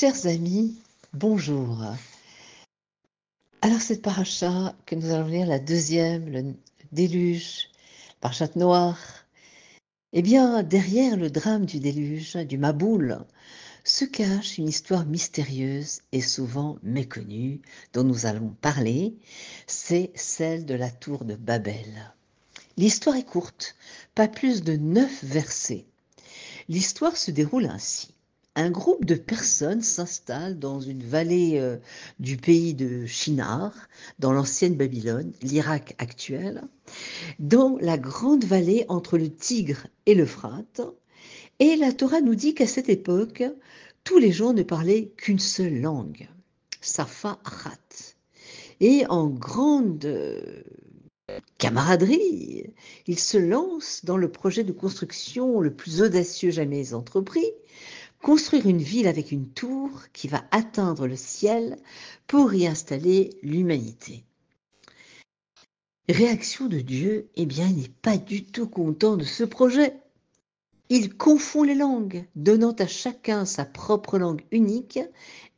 Chers amis, bonjour. Alors cette paracha que nous allons lire, la deuxième, le déluge, parachat noir, eh bien derrière le drame du déluge, du Maboul, se cache une histoire mystérieuse et souvent méconnue dont nous allons parler, c'est celle de la tour de Babel. L'histoire est courte, pas plus de 9 versets. L'histoire se déroule ainsi. Un groupe de personnes s'installe dans une vallée du pays de Shinar, dans l'ancienne Babylone, l'Irak actuel, dans la grande vallée entre le Tigre et l'Euphrate. Et la Torah nous dit qu'à cette époque, tous les gens ne parlaient qu'une seule langue, Safa Achat. Et en grande camaraderie, ils se lancent dans le projet de construction le plus audacieux jamais entrepris, construire une ville avec une tour qui va atteindre le ciel pour y installer l'humanité. Réaction de Dieu, eh bien, il n'est pas du tout content de ce projet. Il confond les langues, donnant à chacun sa propre langue unique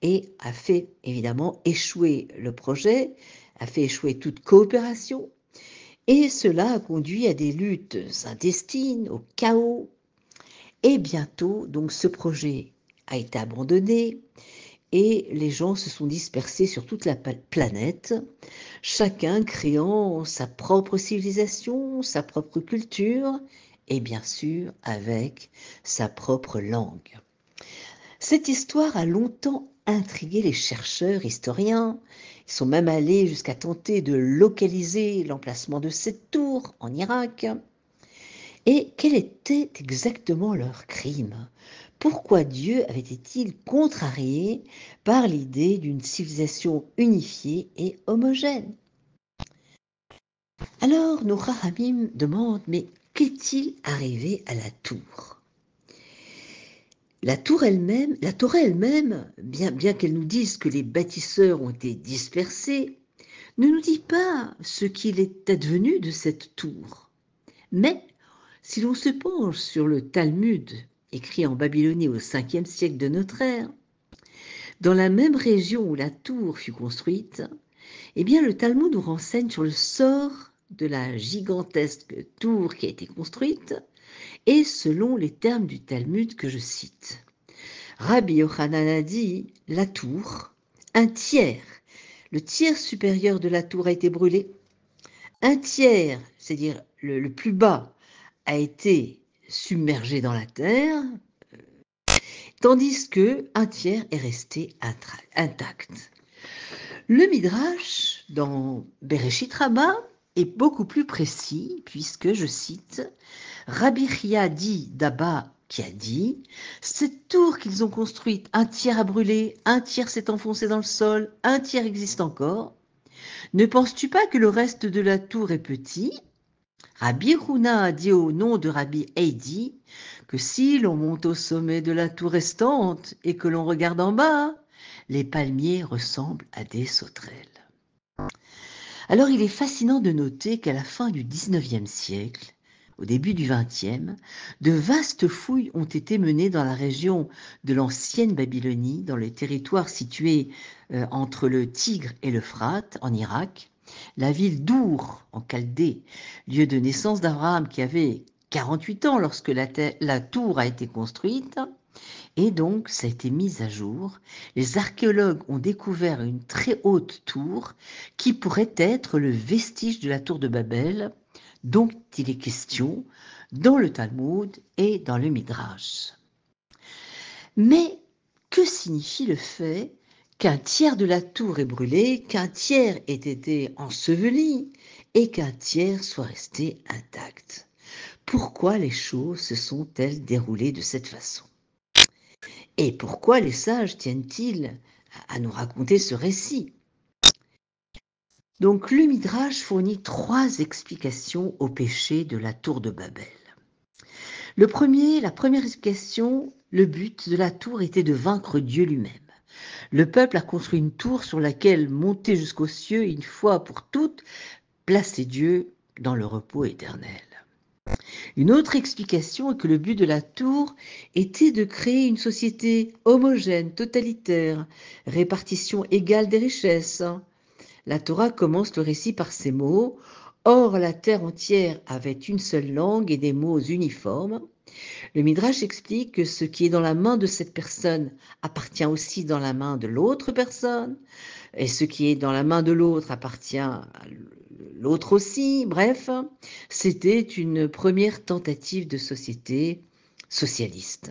et a fait évidemment échouer le projet, a fait échouer toute coopération. Et cela a conduit à des luttes intestines, au chaos. Et bientôt, donc, ce projet a été abandonné et les gens se sont dispersés sur toute la planète, chacun créant sa propre civilisation, sa propre culture et bien sûr avec sa propre langue. Cette histoire a longtemps intrigué les chercheurs, historiens. Ils sont même allés jusqu'à tenter de localiser l'emplacement de cette tour en Irak. Et quel était exactement leur crime? Pourquoi Dieu avait-il contrarié par l'idée d'une civilisation unifiée et homogène? Alors nos Chachamim demandent, mais qu'est-il arrivé à la tour? La Torah elle-même, bien qu'elle nous dise que les bâtisseurs ont été dispersés, ne nous dit pas ce qu'il est advenu de cette tour. Mais si l'on se penche sur le Talmud, écrit en Babylonie au 5e siècle de notre ère, dans la même région où la tour fut construite, eh bien le Talmud nous renseigne sur le sort de la gigantesque tour qui a été construite, et selon les termes du Talmud que je cite. Rabbi Yochanan a dit, la tour, un tiers, le tiers supérieur de la tour a été brûlé, un tiers, c'est-à-dire le plus bas, a été submergé dans la terre, tandis que un tiers est resté intact. Le Midrash, dans Bereshit Rabbah, est beaucoup plus précis, puisque, je cite, Rabbi Chia dit d'Abba qui a dit « Cette tour qu'ils ont construite, un tiers a brûlé, un tiers s'est enfoncé dans le sol, un tiers existe encore. Ne penses-tu pas que le reste de la tour est petit ?» Rabbi Huna a dit au nom de Rabbi Heidi que si l'on monte au sommet de la tour restante et que l'on regarde en bas, les palmiers ressemblent à des sauterelles. Alors il est fascinant de noter qu'à la fin du 19e siècle, au début du 20e, de vastes fouilles ont été menées dans la région de l'ancienne Babylonie, dans le territoire situé entre le Tigre et l'Euphrate, en Irak, la ville d'Our, en Chaldée, lieu de naissance d'Abraham qui avait 48 ans lorsque la tour a été construite, et donc ça a été mis à jour. Les archéologues ont découvert une très haute tour qui pourrait être le vestige de la tour de Babel, dont il est question dans le Talmud et dans le Midrash. Mais que signifie le fait qu'un tiers de la tour est brûlé, qu'un tiers ait été enseveli et qu'un tiers soit resté intact? Pourquoi les choses se sont-elles déroulées de cette façon? Et pourquoi les sages tiennent-ils à nous raconter ce récit? Donc le Midrash fournit 3 explications au péché de la tour de Babel. La première explication, le but de la tour était de vaincre Dieu lui-même. Le peuple a construit une tour sur laquelle monter jusqu'aux cieux et une fois pour toutes placer Dieu dans le repos éternel. Une autre explication est que le but de la tour était de créer une société homogène, totalitaire, répartition égale des richesses. La Torah commence le récit par ces mots: Or la terre entière avait une seule langue et des mots uniformes. Le Midrash explique que ce qui est dans la main de cette personne appartient aussi dans la main de l'autre personne, et ce qui est dans la main de l'autre appartient à l'autre aussi. Bref, c'était une première tentative de société socialiste.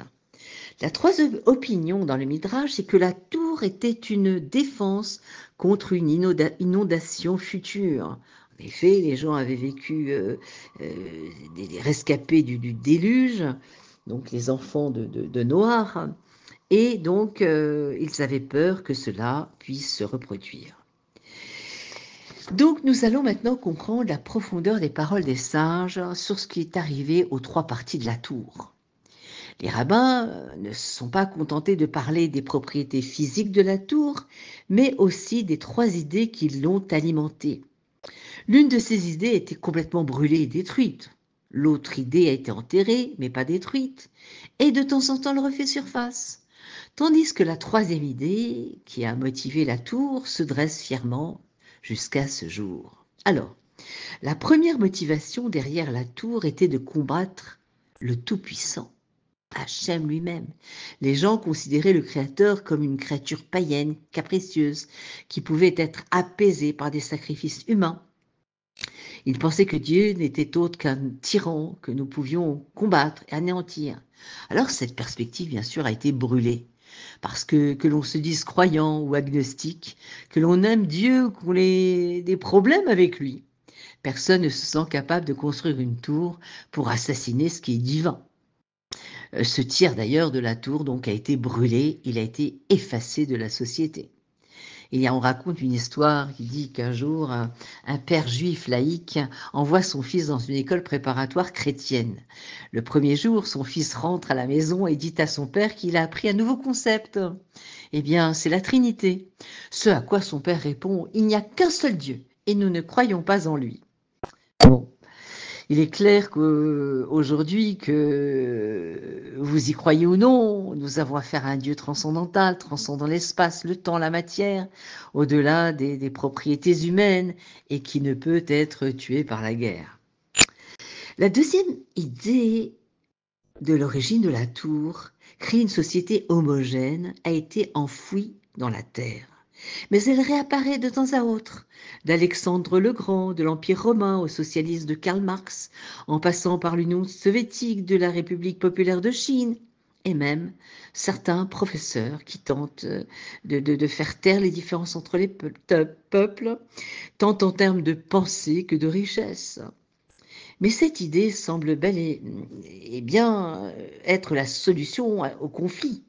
La troisième opinion dans le Midrash, c'est que la tour était une défense contre une inondation future. En effet, les gens avaient vécu des rescapés du déluge, donc les enfants de Noir, et donc ils avaient peur que cela puisse se reproduire. Donc nous allons maintenant comprendre la profondeur des paroles des sages sur ce qui est arrivé aux trois parties de la tour. Les rabbins ne se sont pas contentés de parler des propriétés physiques de la tour, mais aussi des trois idées qui l'ont alimentée. L'une de ces idées était complètement brûlée et détruite. L'autre idée a été enterrée, mais pas détruite, et de temps en temps elle refait surface. Tandis que la troisième idée, qui a motivé la tour, se dresse fièrement jusqu'à ce jour. Alors, la première motivation derrière la tour était de combattre le Tout-Puissant, Hachem lui-même. Les gens considéraient le Créateur comme une créature païenne, capricieuse, qui pouvait être apaisée par des sacrifices humains. Ils pensaient que Dieu n'était autre qu'un tyran que nous pouvions combattre et anéantir. Alors cette perspective, bien sûr, a été brûlée. Parce que l'on se dise croyant ou agnostique, que l'on aime Dieu ou qu'on ait des problèmes avec lui, personne ne se sent capable de construire une tour pour assassiner ce qui est divin. Ce tiers d'ailleurs de la tour donc a été brûlé, il a été effacé de la société. Et on raconte une histoire qui dit qu'un jour, un père juif laïque envoie son fils dans une école préparatoire chrétienne. Le premier jour, son fils rentre à la maison et dit à son père qu'il a appris un nouveau concept. Eh bien, c'est la Trinité. Ce à quoi son père répond: il n'y a qu'un seul Dieu et nous ne croyons pas en lui. Bon. Il est clair qu'aujourd'hui, que vous y croyez ou non, nous avons affaire à un Dieu transcendantal, transcendant l'espace, le temps, la matière, au-delà des propriétés humaines, et qui ne peut être tué par la guerre. La deuxième idée de l'origine de la tour, créer une société homogène, a été enfouie dans la terre. Mais elle réapparaît de temps à autre, d'Alexandre le Grand, de l'Empire romain au socialisme de Karl Marx, en passant par l'Union soviétique, de la République populaire de Chine, et même certains professeurs qui tentent de faire taire les différences entre les peuples, tant en termes de pensée que de richesse. Mais cette idée semble bel et bien être la solution au conflit.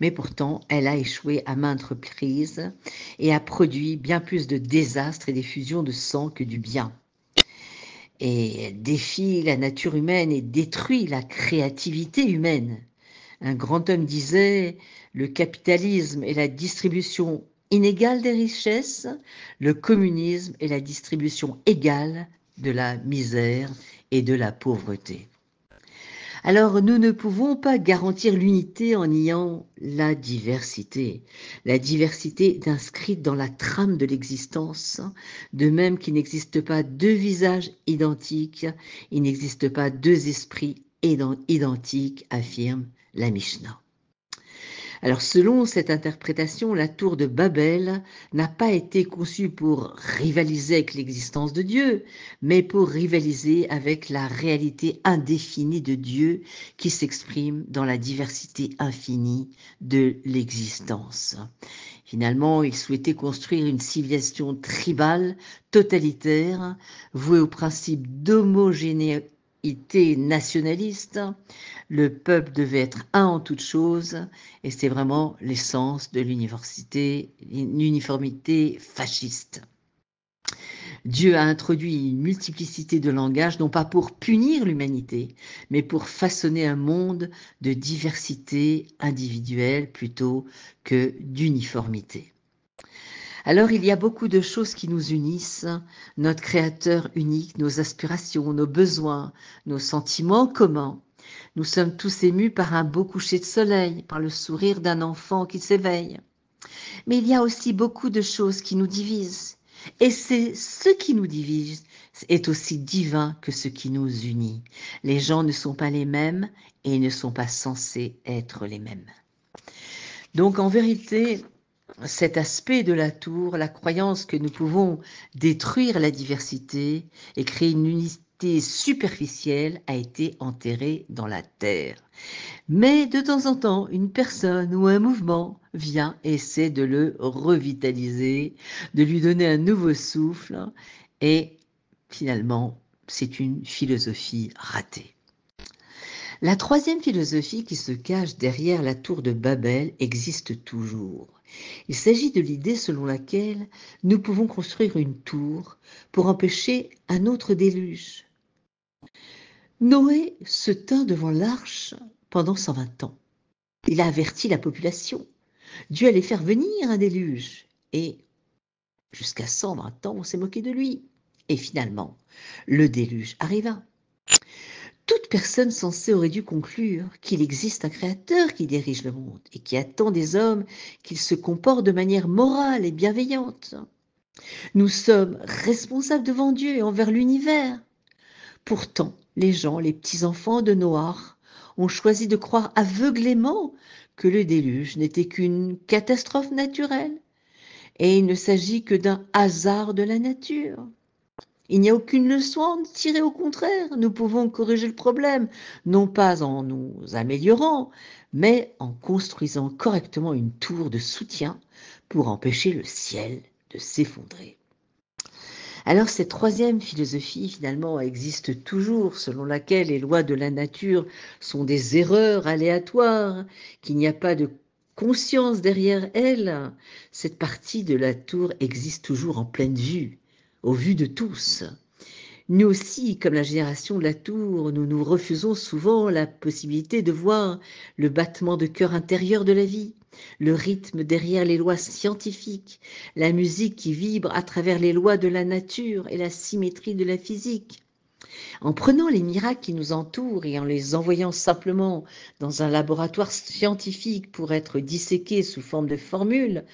Mais pourtant, elle a échoué à maintes reprises et a produit bien plus de désastres et d'effusions de sang que du bien. Et elle défie la nature humaine et détruit la créativité humaine. Un grand homme disait: le capitalisme est la distribution inégale des richesses, le communisme est la distribution égale de la misère et de la pauvreté. Alors nous ne pouvons pas garantir l'unité en niant la diversité. La diversité est inscrite dans la trame de l'existence, de même qu'il n'existe pas deux visages identiques, il n'existe pas deux esprits identiques, affirme la Mishnah. Alors selon cette interprétation, la tour de Babel n'a pas été conçue pour rivaliser avec l'existence de Dieu, mais pour rivaliser avec la réalité indéfinie de Dieu qui s'exprime dans la diversité infinie de l'existence. Finalement, il souhaitait construire une civilisation tribale, totalitaire, vouée au principe d'homogénéité nationaliste. Le peuple devait être un en toutes choses, et c'est vraiment l'essence de l'uniformité fasciste. Dieu a introduit une multiplicité de langages, non pas pour punir l'humanité, mais pour façonner un monde de diversité individuelle plutôt que d'uniformité. Alors il y a beaucoup de choses qui nous unissent, notre Créateur unique, nos aspirations, nos besoins, nos sentiments communs. Nous sommes tous émus par un beau coucher de soleil, par le sourire d'un enfant qui s'éveille. Mais il y a aussi beaucoup de choses qui nous divisent. Et c'est ce qui nous divise est aussi divin que ce qui nous unit. Les gens ne sont pas les mêmes et ne sont pas censés être les mêmes. Donc en vérité, cet aspect de la tour, la croyance que nous pouvons détruire la diversité et créer une unité superficielle a été enterrée dans la terre. Mais de temps en temps, une personne ou un mouvement vient et essaie de le revitaliser, de lui donner un nouveau souffle et finalement, c'est une philosophie ratée. La troisième philosophie qui se cache derrière la tour de Babel existe toujours. Il s'agit de l'idée selon laquelle nous pouvons construire une tour pour empêcher un autre déluge. Noé se tint devant l'arche pendant 120 ans. Il a averti la population. Dieu allait faire venir un déluge. Et jusqu'à 120 ans, on s'est moqué de lui. Et finalement, le déluge arriva. Toute personne sensée aurait dû conclure qu'il existe un créateur qui dirige le monde et qui attend des hommes qu'ils se comportent de manière morale et bienveillante. Nous sommes responsables devant Dieu et envers l'univers. Pourtant, les gens, les petits-enfants de Noach, ont choisi de croire aveuglément que le déluge n'était qu'une catastrophe naturelle et il ne s'agit que d'un hasard de la nature. Il n'y a aucune leçon à en tirer, au contraire, nous pouvons corriger le problème, non pas en nous améliorant, mais en construisant correctement une tour de soutien pour empêcher le ciel de s'effondrer. Alors cette troisième philosophie finalement existe toujours, selon laquelle les lois de la nature sont des erreurs aléatoires, qu'il n'y a pas de conscience derrière elles. Cette partie de la tour existe toujours en pleine vue, au vu de tous. Nous aussi, comme la génération de la tour, nous nous refusons souvent la possibilité de voir le battement de cœur intérieur de la vie, le rythme derrière les lois scientifiques, la musique qui vibre à travers les lois de la nature et la symétrie de la physique. En prenant les miracles qui nous entourent et en les envoyant simplement dans un laboratoire scientifique pour être disséqués sous forme de formules,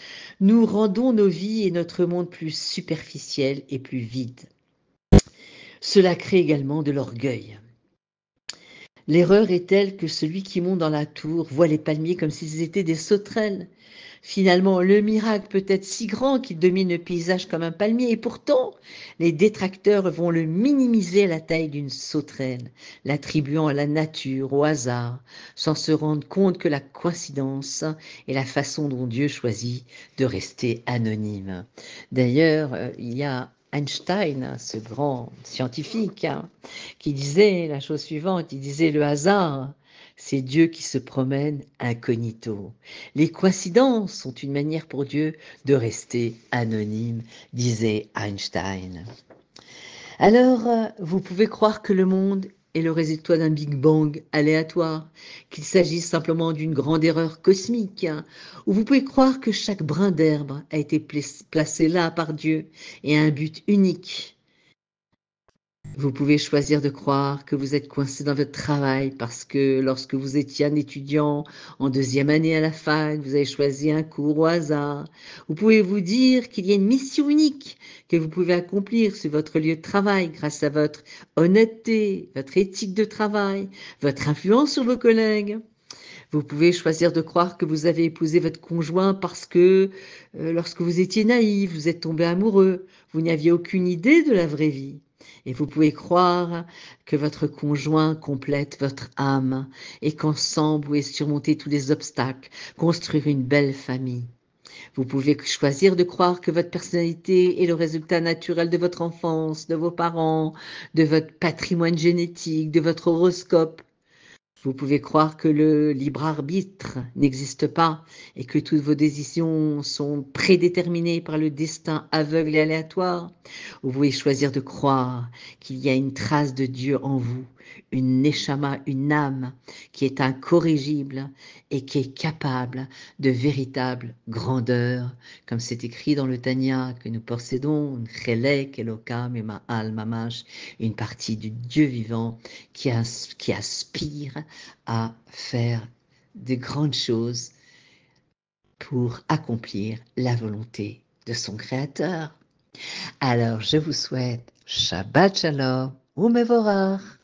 nous rendons nos vies et notre monde plus superficiels et plus vides. Cela crée également de l'orgueil. L'erreur est telle que celui qui monte dans la tour voit les palmiers comme s'ils étaient des sauterelles. Finalement, le miracle peut être si grand qu'il domine le paysage comme un palmier, et pourtant, les détracteurs vont le minimiser à la taille d'une sauterelle, l'attribuant à la nature, au hasard, sans se rendre compte que la coïncidence est la façon dont Dieu choisit de rester anonyme. D'ailleurs, il y a Einstein, ce grand scientifique, qui disait la chose suivante, il disait le hasard, c'est Dieu qui se promène incognito. Les coïncidences sont une manière pour Dieu de rester anonyme, disait Einstein. Alors, vous pouvez croire que le monde est le résultat d'un Big Bang aléatoire, qu'il s'agit simplement d'une grande erreur cosmique, ou vous pouvez croire que chaque brin d'herbe a été placé là par Dieu et a un but unique. Vous pouvez choisir de croire que vous êtes coincé dans votre travail parce que lorsque vous étiez un étudiant en 2e année à la fac, vous avez choisi un cours au hasard. Vous pouvez vous dire qu'il y a une mission unique que vous pouvez accomplir sur votre lieu de travail grâce à votre honnêteté, votre éthique de travail, votre influence sur vos collègues. Vous pouvez choisir de croire que vous avez épousé votre conjoint parce que lorsque vous étiez naïf, vous êtes tombé amoureux, vous n'aviez aucune idée de la vraie vie. Et vous pouvez croire que votre conjoint complète votre âme et qu'ensemble, vous pouvez surmonter tous les obstacles, construire une belle famille. Vous pouvez choisir de croire que votre personnalité est le résultat naturel de votre enfance, de vos parents, de votre patrimoine génétique, de votre horoscope. Vous pouvez croire que le libre arbitre n'existe pas et que toutes vos décisions sont prédéterminées par le destin aveugle et aléatoire. Vous pouvez choisir de croire qu'il y a une trace de Dieu en vous, une neshama, une âme qui est incorrigible et qui est capable de véritable grandeur, comme c'est écrit dans le Tanya que nous possédons, Chelek Elokam et Ma'al Mamash, une partie du Dieu vivant qui aspire à faire de grandes choses pour accomplir la volonté de son Créateur. Alors, je vous souhaite Shabbat Shalom ou Mevorach.